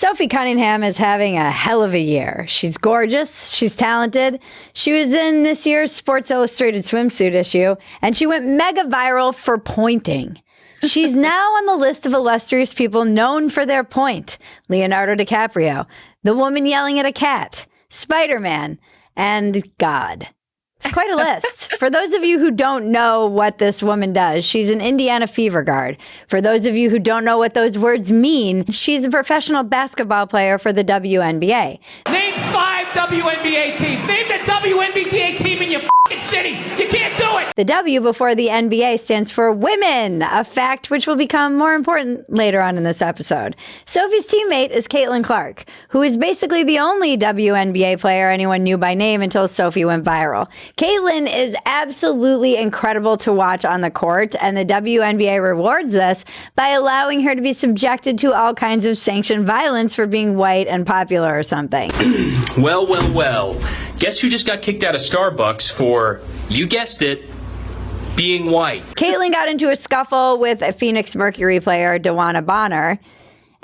Sophie Cunningham is having a hell of a year. She's gorgeous. She's talented. She was in this year's Sports Illustrated swimsuit issue, and she went mega viral for pointing. She's now on the list of illustrious people known for their point. Leonardo DiCaprio, the woman yelling at a cat, Spider-Man, and God. It's quite a list. For those of you who don't know what this woman does, she's an Indiana Fever guard. For those of you who don't know what those words mean, she's a professional basketball player for the WNBA. Name 5 WNBA teams. Name the WNBA team in your f***ing city. You can't do it. The W before the NBA stands for women, a fact which will become more important later on in this episode. Sophie's teammate is Caitlin Clark, who is basically the only WNBA player anyone knew by name until Sophie went viral. Caitlin is absolutely incredible to watch on the court, and the WNBA rewards this by allowing her to be subjected to all kinds of sanctioned violence for being white and popular or something. Well. Guess who just got kicked out of Starbucks for, you guessed it, being white? Caitlin got into a scuffle with a Phoenix Mercury player, DeWanna Bonner.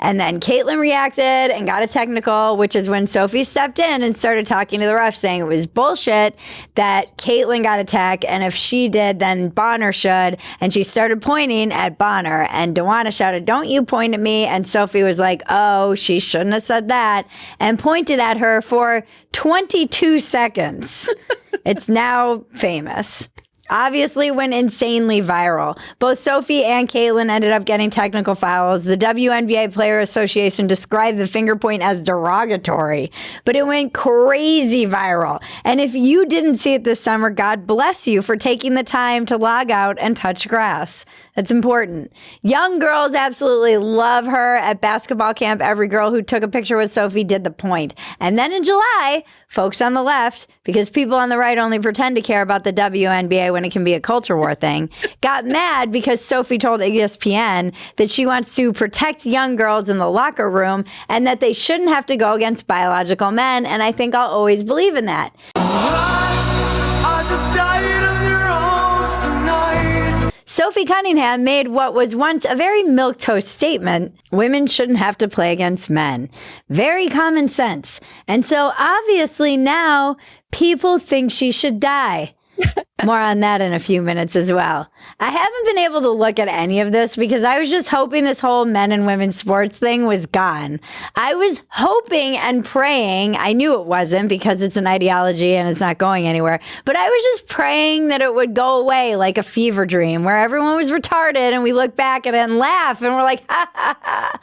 And then Caitlin reacted and got a technical, which is when Sophie stepped in and started talking to the ref, saying it was bullshit that Caitlin got a tech, and if she did, then Bonner should. And she started pointing at Bonner, and DeWanna shouted, "Don't you point at me." And Sophie was like, "Oh, she shouldn't have said that," and pointed at her for 22 seconds. It's now famous. Obviously went insanely viral. Both Sophie and Caitlin ended up getting technical fouls. The WNBA Player Association described the finger point as derogatory, but it went crazy viral. And if you didn't see it this summer, God bless you for taking the time to log out and touch grass. That's important. Young girls absolutely love her. At basketball camp, every girl who took a picture with Sophie did the point. And then in July, folks on the left, because people on the right only pretend to care about the WNBA when it can be a culture war thing, got mad because Sophie told ESPN that she wants to protect young girls in the locker room and that they shouldn't have to go against biological men. And I think I'll always believe in that. I just died on your arms tonight. Sophie Cunningham made what was once a very milquetoast statement: women shouldn't have to play against men. Very common sense. And so obviously now people think she should die. More on that in a few minutes as well. I haven't been able to look at any of this because I was just hoping this whole men and women's sports thing was gone. I was hoping and praying. I knew it wasn't because it's an ideology and it's not going anywhere. But I was just praying that it would go away like a fever dream where everyone was retarded and we look back at it and laugh and we're like, ha ha ha.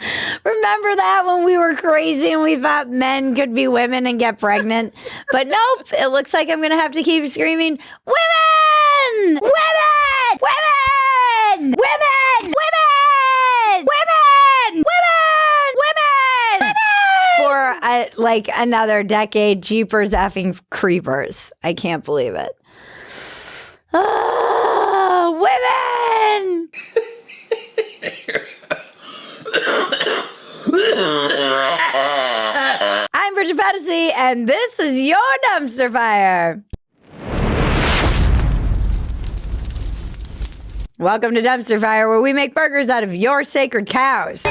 Remember that when we were crazy and we thought men could be women and get pregnant? But nope, it looks like I'm going to have to keep screaming, women! Women! Women! Women! Women! Women! Women! Women! Women! For like another decade. Jeepers effing creepers. I can't believe it. Women! I'm Bridget Phetasy, and this is your Dumpster Fire. Welcome to Dumpster Fire, where we make burgers out of your sacred cows.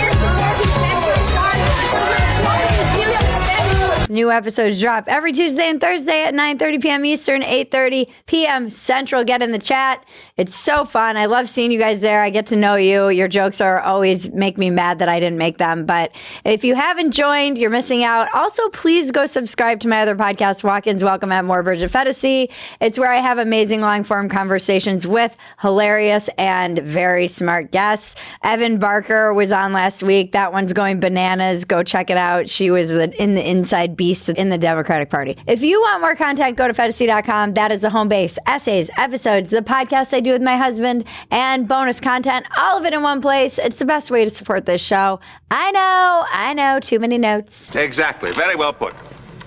New episodes drop every Tuesday and Thursday at 9:30 p.m. Eastern, 8:30 p.m. Central. Get in the chat. It's so fun. I love seeing you guys there. I get to know you. Your jokes are always make me mad that I didn't make them. But if you haven't joined, you're missing out. Also, please go subscribe to my other podcast, Walk-Ins Welcome at More Bridget Phetasy. It's where I have amazing long-form conversations with hilarious and very smart guests. Evan Barker was on last week. That one's going bananas. Go check it out. She was in the inside beast in the Democratic Party. If you want more content, go to Phetasy.com. That is the home base. Essays, episodes, the podcast I do with my husband, and bonus content. All of it in one place. It's the best way to support this show. I know. Too many notes. Exactly. Very well put.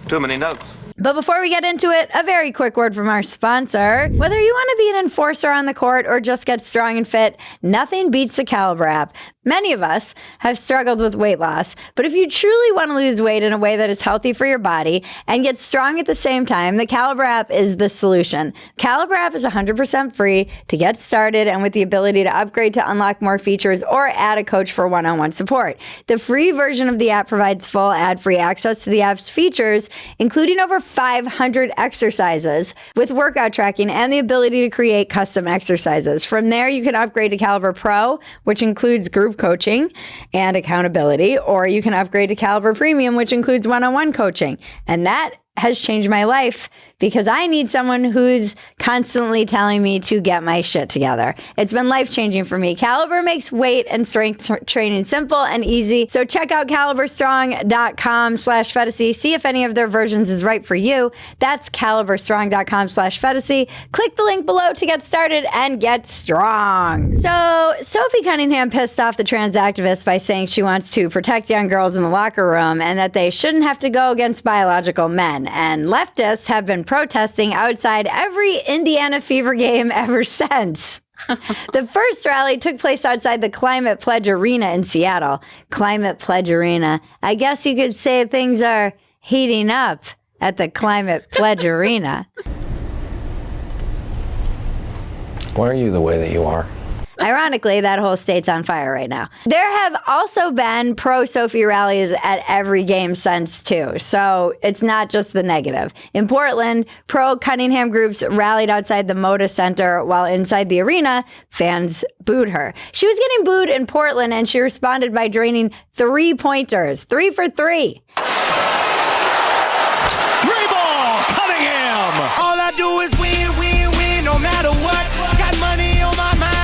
Too many notes. But before we get into it, a very quick word from our sponsor. Whether you want to be an enforcer on the court or just get strong and fit, nothing beats the Caliber app. Many of us have struggled with weight loss, but if you truly want to lose weight in a way that is healthy for your body and get strong at the same time, the Caliber app is the solution. Caliber app is 100% free to get started and with the ability to upgrade to unlock more features or add a coach for one-on-one support. The free version of the app provides full ad-free access to the app's features, including over 500 exercises with workout tracking and the ability to create custom exercises. From there, you can upgrade to Caliber Pro, which includes group coaching and accountability, or you can upgrade to Caliber Premium, which includes one-on-one coaching. And that has changed my life because I need someone who's constantly telling me to get my shit together. It's been life-changing for me. Caliber makes weight and strength training simple and easy. So check out caliberstrong.com/Phetasy. See if any of their versions is right for you. That's caliberstrong.com/Phetasy. Click the link below to get started and get strong. So Sophie Cunningham pissed off the trans activist by saying she wants to protect young girls in the locker room and that they shouldn't have to go against biological men. And leftists have been protesting outside every Indiana Fever game ever since. The first rally took place outside the Climate Pledge Arena in Seattle. Climate Pledge Arena. I guess you could say things are heating up at the Climate Pledge Arena. Why are you the way that you are? Ironically, that whole state's on fire right now. There have also been pro-Sophie rallies at every game since, too. So it's not just the negative. In Portland, pro-Cunningham groups rallied outside the Moda Center while inside the arena, fans booed her. She was getting booed in Portland, and she responded by draining 3-pointers. 3 for 3. Three-ball, Cunningham! All I do is win, win, win, no matter what. Got money on my mind.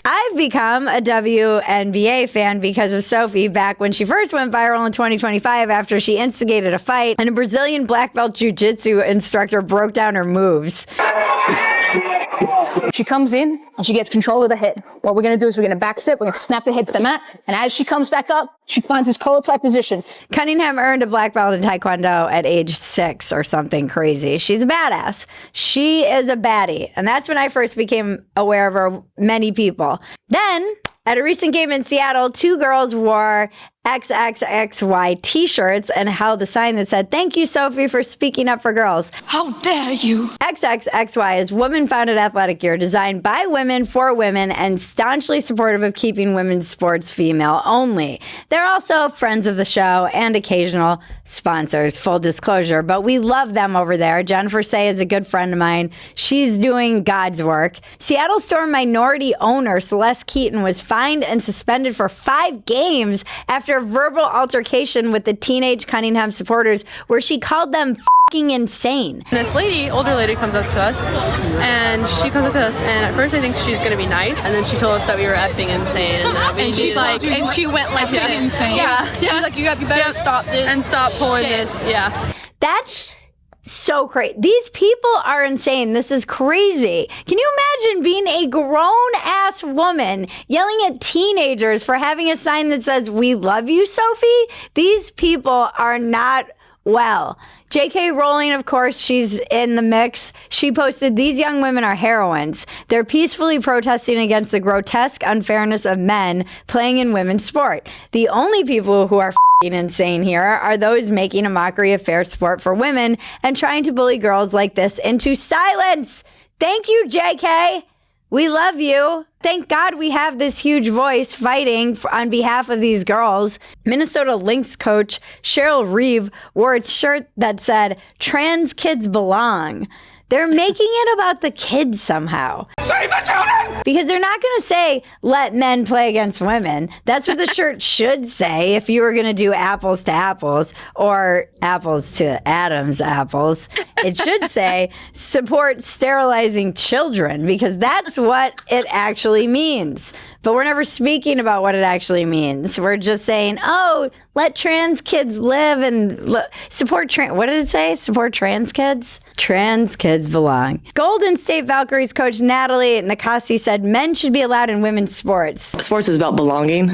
I've become a WNBA fan because of Sophie back when she first went viral in 2025 after she instigated a fight and a Brazilian black belt jiu-jitsu instructor broke down her moves. She comes in and she gets control of the hit. What we're going to do is we're going to back step, we're going to snap the hit to the mat, and as she comes back up, she finds this collar-type position. Cunningham earned a black belt in Taekwondo at age 6 or something crazy. She's a badass. She is a baddie. And that's when I first became aware of her, many people. Then, at a recent game in Seattle, 2 girls wore XXYY t-shirts and held a sign that said, "Thank you, Sophie, for speaking up for girls." How dare you? XXXY is women-founded athletic gear designed by women for women and staunchly supportive of keeping women's sports female only. They're also friends of the show and occasional sponsors, full disclosure, but we love them over there. Jennifer Say is a good friend of mine. She's doing God's work. Seattle store minority owner Celeste Keaton was fined and suspended for 5 games after a verbal altercation with the teenage Cunningham supporters where she called them f***ing insane. This lady, older lady, comes up to us, and she comes up to us, and at first I think she's gonna be nice, and then she told us that we were effing insane, and that we And she's like, and she went like insane. Yeah. She was like, you better stop this and stop pulling shit. this. Yeah. That's so crazy. These people are insane. This is crazy. Can you imagine being a grown-ass woman yelling at teenagers for having a sign that says, "We love you, Sophie"? These people are not well. J.K. Rowling, of course, she's in the mix. She posted, "These young women are heroines. They're peacefully protesting against the grotesque unfairness of men playing in women's sport. The only people who are insane here are those making a mockery of fair sport for women and trying to bully girls like this into silence." Thank you, JK. We love you. Thank God we have this huge voice fighting on behalf of these girls. Minnesota Lynx coach Cheryl Reeve wore a shirt that said, "Trans kids belong." They're making it about the kids somehow. Save the children! Because they're not going to say, "Let men play against women." That's what the shirt should say if you were going to do apples to apples or apples to Adam's apples. It should say, "Support sterilizing children," because that's what it actually means. But we're never speaking about what it actually means. We're just saying, "Oh, let trans kids live and support what did it say? Support trans kids? Trans kids belong." Golden State Valkyries coach Natalie Nakasi said men should be allowed in women's sports. Sports is about belonging.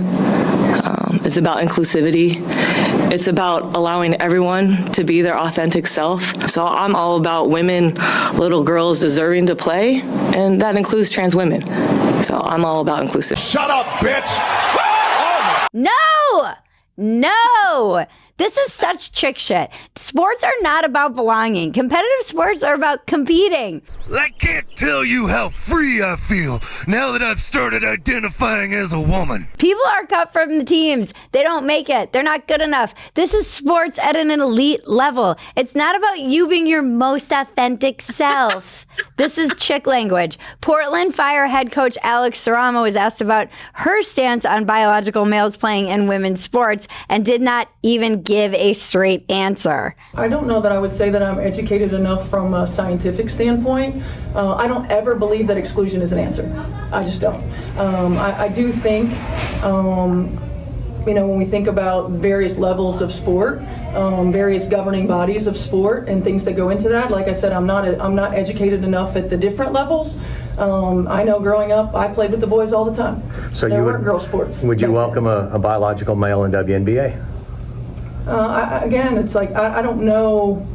It's about inclusivity. It's about allowing everyone to be their authentic self. So I'm all about women, little girls deserving to play, and that includes trans women. So I'm all about inclusive. Shut up, bitch! No. This is such chick shit. Sports are not about belonging. Competitive sports are about competing. I can't tell you how free I feel now that I've started identifying as a woman. People are cut from the teams. They don't make it. They're not good enough. This is sports at an elite level. It's not about you being your most authentic self. This is chick language. Portland Fire head coach Alex Sarama was asked about her stance on biological males playing in women's sports and did not even give a straight answer. I don't know that I would say that I'm educated enough from a scientific standpoint. I don't ever believe that exclusion is an answer. I just don't. I do think, when we think about various levels of sport, various governing bodies of sport and things that go into that, like I said, I'm not educated enough at the different levels. I know growing up, I played with the boys all the time. So there weren't girl sports. Would you welcome a biological male in WNBA? Again, it's like, I don't know,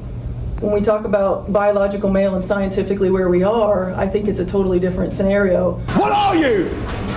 when we talk about biological male and scientifically where we are, I think it's a totally different scenario. What are you?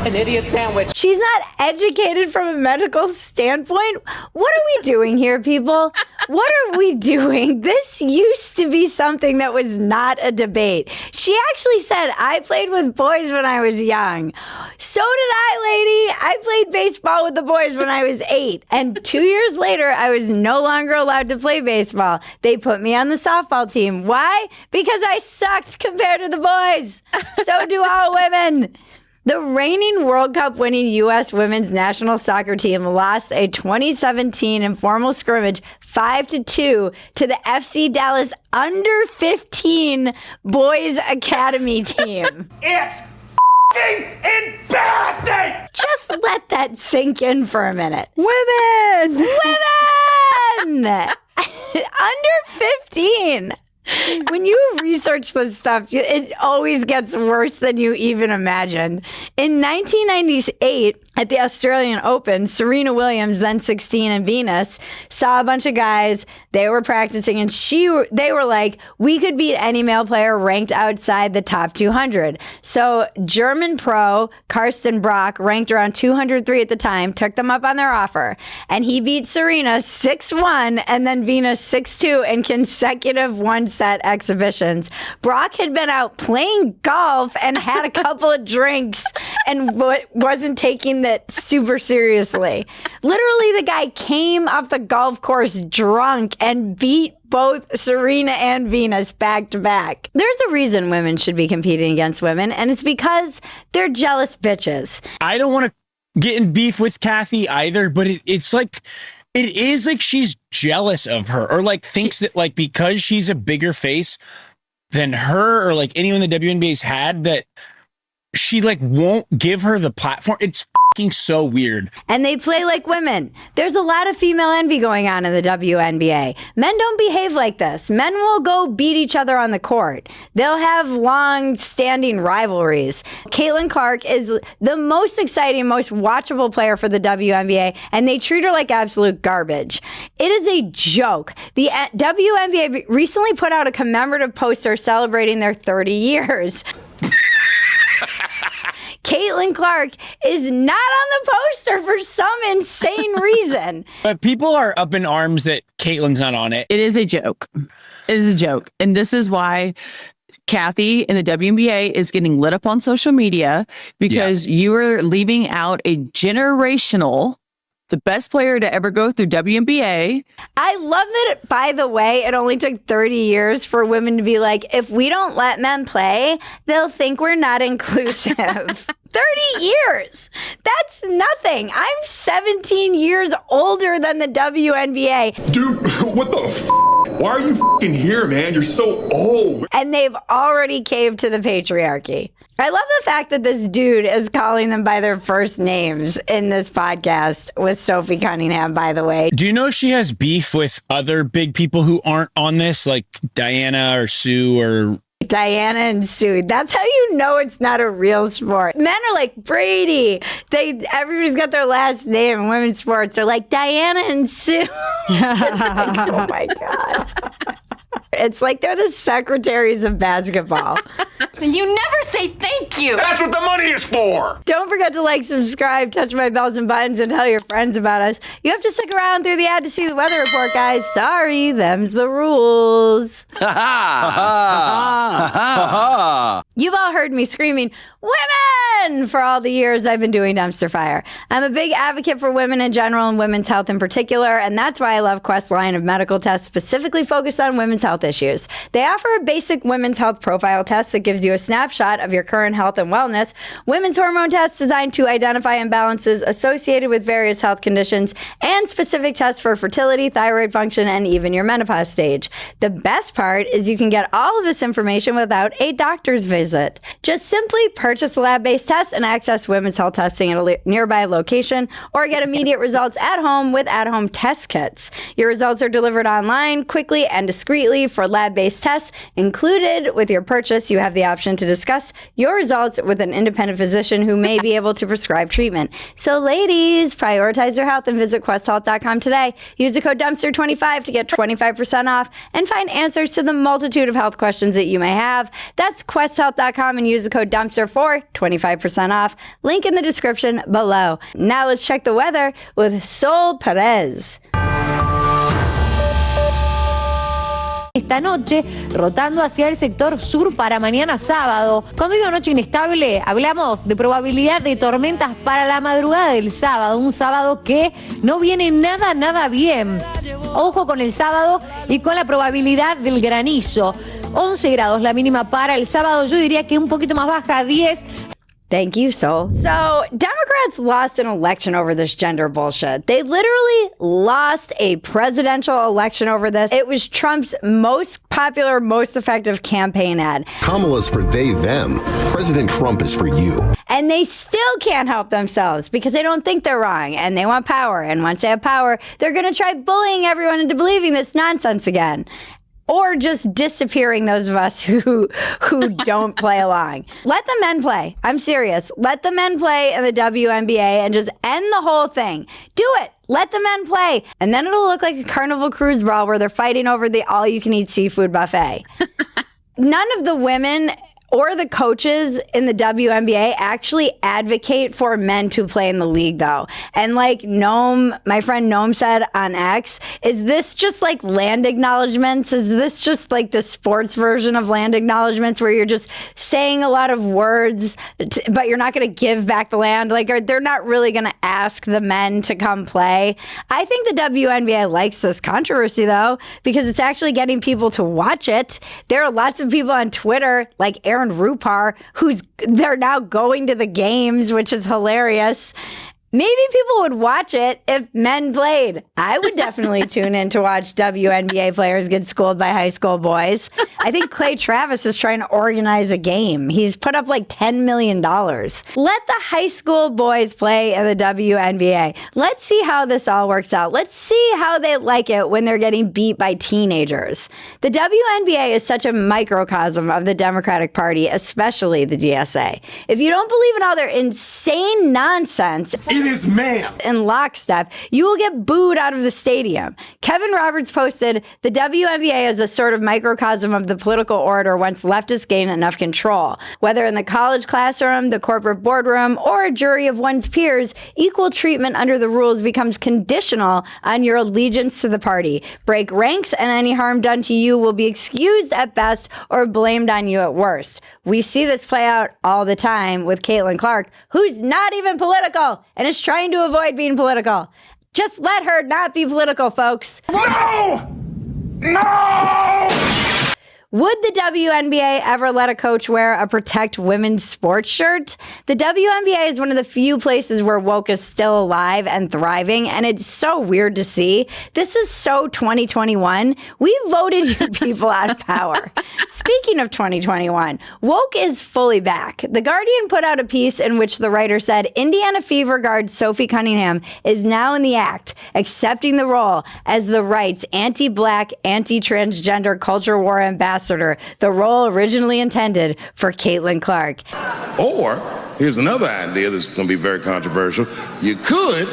An idiot sandwich. She's not educated from a medical standpoint. What are we doing here, people? What are we doing? This used to be something that was not a debate. She actually said, I played with boys when I was young. So did I, lady. I played baseball with the boys when I was 8. And 2 years later, I was no longer allowed to play baseball. They put me on the softball team. Why? Because I sucked compared to the boys. So do all women. The reigning World Cup winning U.S. women's national soccer team lost a 2017 informal scrimmage 5-2 to the FC Dallas under 15 boys academy team. It's f***ing embarrassing! Just let that sink in for a minute. Women! Under 15. When you research this stuff, it always gets worse than you even imagined. In 1998, at the Australian Open, Serena Williams, then 16 and Venus, saw a bunch of guys. They were practicing, and they were like, we could beat any male player ranked outside the top 200. So German pro Karsten Brock, ranked around 203 at the time, took them up on their offer. And he beat Serena 6-1 and then Venus 6-2 in consecutive one-set exhibitions. Brock had been out playing golf and had a couple of drinks and wasn't taking that super seriously. Literally, the guy came off the golf course drunk and beat both Serena and Venus back to back. There's a reason women should be competing against women, and it's because they're jealous bitches. I don't want to get in beef with Kathy either, but it is like she's jealous of her, or like thinks that like because she's a bigger face than her or like anyone the WNBA's had, that she like won't give her the platform. It's fucking so weird. And they play like women. There's a lot of female envy going on in the WNBA. Men don't behave like this. Men will go beat each other on the court. They'll have long-standing rivalries. Caitlin Clark is the most exciting, most watchable player for the WNBA, and they treat her like absolute garbage. It is a joke. The WNBA recently put out a commemorative poster celebrating their 30 years. Caitlin Clark is not on the poster for some insane reason. But people are up in arms that Caitlin's not on it. It is a joke. It is a joke. And this is why Kathy in the WNBA is getting lit up on social media, because you are leaving out a generational, the best player to ever go through WNBA. I love that, by the way, it only took 30 years for women to be like, if we don't let men play, they'll think we're not inclusive. 30 years. That's nothing. I'm 17 years older than the WNBA. Dude, what the f***? Why are you f***ing here, man? You're so old. And they've already caved to the patriarchy. I love the fact that this dude is calling them by their first names in this podcast with Sophie Cunningham, by the way. Do you know she has beef with other big people who aren't on this, like Diana or Sue or... Diana and Sue. That's how you know it's not a real sport. Men are like Brady. Everybody's got their last name in women's sports. They're like Diana and Sue. It's like, oh my God. It's like they're the secretaries of basketball. And you never say thank you. That's what the money is for. Don't forget to like, subscribe, touch my bells and buttons, and tell your friends about us. You have to stick around through the ad to see the weather report, guys. Sorry, them's the rules. You've all heard me screaming, women, for all the years I've been doing Dumpster Fire. I'm a big advocate for women in general and women's health in particular, and that's why I love Quest's line of medical tests specifically focused on women's health issues. They offer a basic women's health profile test that gives you a snapshot of your current health and wellness, women's hormone tests designed to identify imbalances associated with various health conditions, and specific tests for fertility, thyroid function, and even your menopause stage. The best part is you can get all of this information without a doctor's visit. Just simply purchase a lab-based test and access women's health testing at a nearby location, or get immediate results at home with at-home test kits. Your results are delivered online quickly and discreetly for lab-based tests. Included with your purchase, you have the option to discuss your results with an independent physician who may be able to prescribe treatment. So ladies, prioritize your health and visit questhealth.com today. Use the code DUMPSTER25 to get 25% off and find answers to the multitude of health questions that you may have. That's questhealth.com and use the code DUMPSTER for 25% off. Link in the description below. Now let's check the weather with Sol Perez. Esta noche, rotando hacia el sector sur para mañana sábado. Cuando digo noche inestable, hablamos de probabilidad de tormentas para la madrugada del sábado. Un sábado que no viene nada bien. Ojo con el sábado y con la probabilidad del granizo. 11 grados la mínima para el sábado. Yo diría que un poquito más baja, 10. Thank you, Sol. So, Democrats lost an election over this gender bullshit. They literally lost a presidential election over this. It was Trump's most popular, most effective campaign ad. Kamala's for they, them. President Trump is for you. And they still can't help themselves because they don't think they're wrong and they want power. And once they have power, they're going to try bullying everyone into believing this nonsense again. Or just disappearing those of us who don't play along. Let the men play. I'm serious. Let the men play in the WNBA and just end the whole thing. Do it. Let the men play. And then it'll look like a Carnival Cruise Brawl where they're fighting over the all-you-can-eat seafood buffet. None of the women or the coaches in the WNBA actually advocate for men to play in the league, though. And like Noam, my friend Noam said on X, is this just like land acknowledgements? Is this just like the sports version of land acknowledgements where you're just saying a lot of words, but you're not going to give back the land? Like, they're not really going to ask the men to come play. I think the WNBA likes this controversy, though, because it's actually getting people to watch it. There are lots of people on Twitter, like Aaron Rupar, they're now going to the games, which is hilarious. Maybe people would watch it if men played. I would definitely tune in to watch WNBA players get schooled by high school boys. I think Clay Travis is trying to organize a game. He's put up like $10 million. Let the high school boys play in the WNBA. Let's see how this all works out. Let's see how they like it when they're getting beat by teenagers. The WNBA is such a microcosm of the Democratic Party, especially the DSA. If you don't believe in all their insane nonsense, it is ma'am. In lockstep, you will get booed out of the stadium. Kevin Roberts posted, the WNBA is a sort of microcosm of the political order once leftists gain enough control. Whether in the college classroom, the corporate boardroom, or a jury of one's peers, equal treatment under the rules becomes conditional on your allegiance to the party. Break ranks and any harm done to you will be excused at best or blamed on you at worst. We see this play out all the time with Caitlin Clark, who's not even political and is trying to avoid being political. Just let her not be political, folks. No! No! Would the WNBA ever let a coach wear a Protect Women's sports shirt? The WNBA is one of the few places where woke is still alive and thriving, and it's so weird to see. This is so 2021. We voted you people out of power. Speaking of 2021, woke is fully back. The Guardian put out a piece in which the writer said Indiana Fever guard Sophie Cunningham is now in the act, accepting the role as the right's anti-black, anti-transgender culture war ambassador, the role originally intended for Caitlin Clark. Or, here's another idea that's going to be very controversial. You could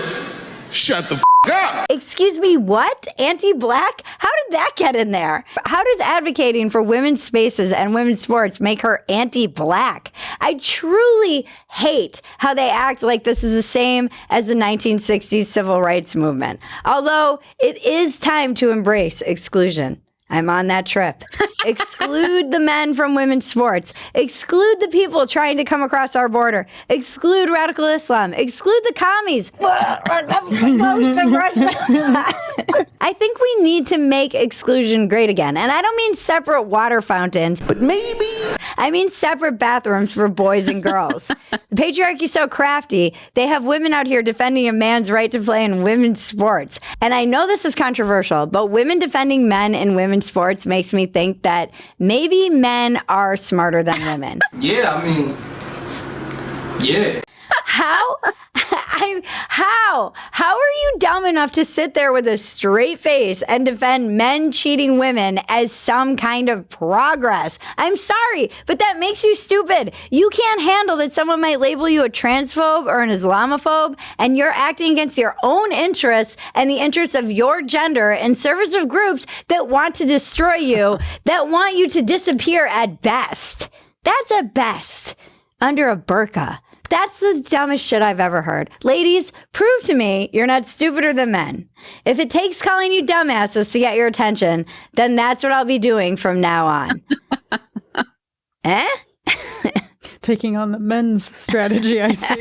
shut the up. Excuse me, what? Anti-black? How did that get in there? How does advocating for women's spaces and women's sports make her anti-black? I truly hate how they act like this is the same as the 1960s civil rights movement. Although it is time to embrace exclusion. I'm on that trip. Exclude the men from women's sports. Exclude the people trying to come across our border. Exclude radical Islam. Exclude the commies. I think we need to make exclusion great again. And I don't mean separate water fountains. But maybe. I mean separate bathrooms for boys and girls. The patriarchy's so crafty, they have women out here defending a man's right to play in women's sports. And I know this is controversial, but women defending men in women's sports makes me think that maybe men are smarter than women. Yeah, I mean, yeah. How are you dumb enough to sit there with a straight face and defend men cheating women as some kind of progress? I'm sorry, but that makes you stupid. You can't handle that someone might label you a transphobe or an Islamophobe, and you're acting against your own interests and the interests of your gender in service of groups that want to destroy you, that want you to disappear at best. That's at best. Under a burqa. That's the dumbest shit I've ever heard. Ladies, prove to me you're not stupider than men. If it takes calling you dumbasses to get your attention, then that's what I'll be doing from now on. Eh? Taking on the men's strategy, I see.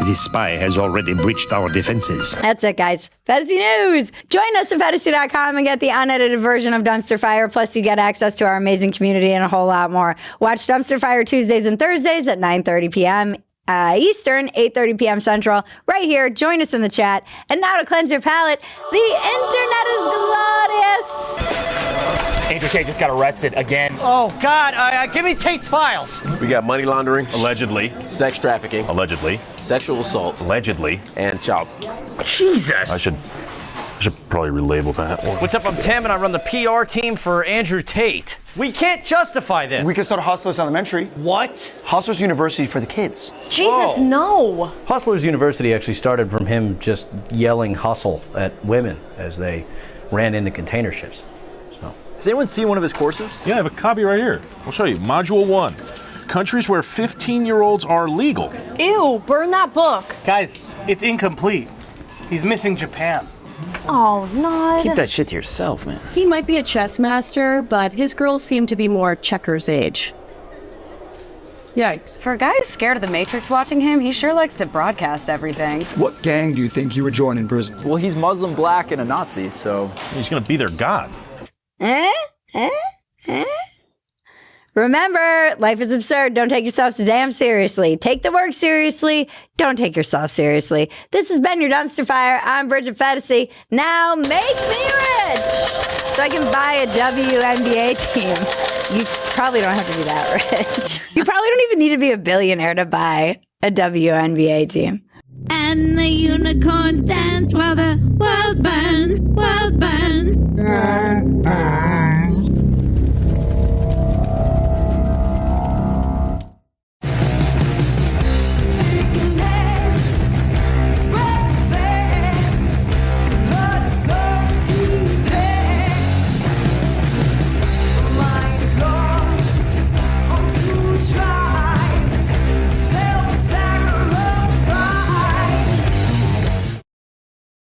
The spy has already breached our defenses. That's it, guys. Phetasy News. Join us at Phetasy.com and get the unedited version of Dumpster Fire. Plus, you get access to our amazing community and a whole lot more. Watch Dumpster Fire Tuesdays and Thursdays at 9:30 p.m. Eastern, 8:30 p.m. Central. Right here. Join us in the chat. And now to cleanse your palate, the internet is glorious. Andrew Tate just got arrested again. Oh, God. Give me Tate's files. We got money laundering. Allegedly. Sex trafficking. Allegedly. Sexual assault. Allegedly. And child. Jesus. I should probably relabel that one. What's up? I'm Tim, and I run the PR team for Andrew Tate. We can't justify this. We can start Hustlers Elementary. What? Hustlers University for the kids. Jesus, no. Hustlers University actually started from him just yelling hustle at women as they ran into container ships. Has anyone seen one of his courses? Yeah, I have a copy right here. I'll show you. Module 1. Countries where 15-year-olds are legal. Ew, burn that book. Guys, it's incomplete. He's missing Japan. Oh, no. Keep that shit to yourself, man. He might be a chess master, but his girls seem to be more checkers age. Yikes. For a guy who's scared of the Matrix watching him, he sure likes to broadcast everything. What gang do you think you would join in prison? Well, he's Muslim, black, and a Nazi, so... He's gonna be their god. Remember, life is absurd. Don't take yourself so damn seriously. Take the work seriously. Don't take yourself seriously. This has been your Dumpster Fire. I'm Bridget Phetasy. Now make me rich so I can buy a WNBA team. You probably don't have to be that rich. You probably don't even need to be a billionaire to buy a WNBA team. And the unicorns dance while the world burns, world burns.